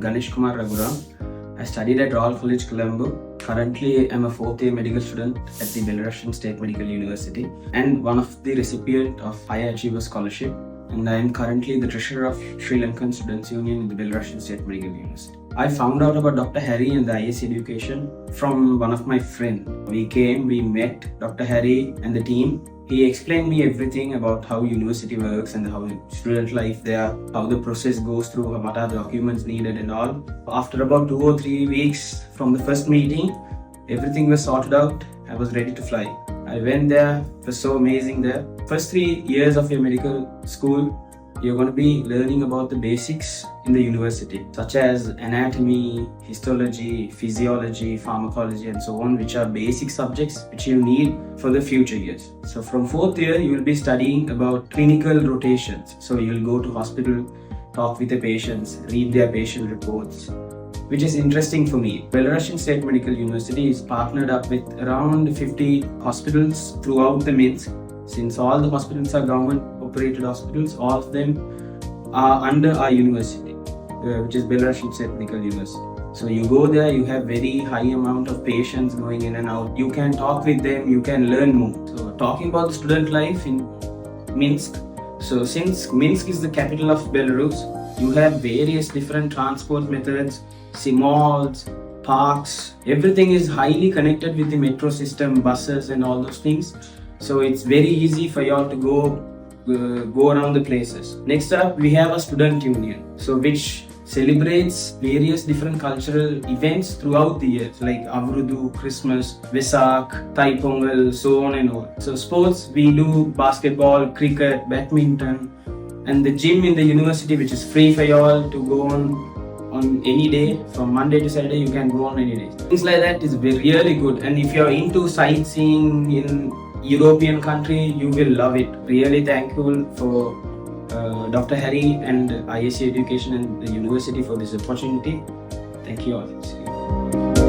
Ganeshkumar Raguram. I studied at Royal College, Colombo. Currently, I'm a fourth year medical student at the Belarusian State Medical University and one of the recipient of High Achiever Scholarship. And I am currently the treasurer of Sri Lankan Students Union in the Belarusian State Medical University. I found out about Dr. Harry and the ISC Education from one of my friends. We met Dr. Harry and the team. He explained me everything about how university works and how student life there, how the process goes through, what are the documents needed and all. After about 2 or 3 weeks from the first meeting, everything was sorted out. I was ready to fly. I went there, it was so amazing there. First 3 years of your medical school, you're going to be learning about the basics in the university, such as anatomy, histology, physiology, pharmacology, and so on, which are basic subjects which you need for the future years. So from 4th year, you will be studying about clinical rotations. So you'll go to hospital, talk with the patients, read their patient reports, which is interesting for me. Belarusian State Medical University is partnered up with around 50 hospitals throughout the Minsk. Since all the hospitals are government-operated hospitals, all of them are under our university, which is Belarusian State Medical University. So you go there, you have very high amount of patients going in and out. You can talk with them, you can learn more. So talking about the student life in Minsk. So since Minsk is the capital of Belarus, you have various different transport methods, malls, parks. Everything is highly connected with the metro system, buses and all those things. So it's very easy for y'all to go around the places. Next up, we have a student union, so which celebrates various different cultural events throughout the years, like Avrudu, Christmas, Vesak, Thai Pongal, so on and on. So sports, we do basketball, cricket, badminton, and the gym in the university, which is free for y'all to go on any day. From Monday to Saturday, you can go on any day. Things like that is really good. And if you're into sightseeing in European country, you will love it. Really thankful for Dr. Harry and ISC Education and the university for this opportunity. Thank you all. See you.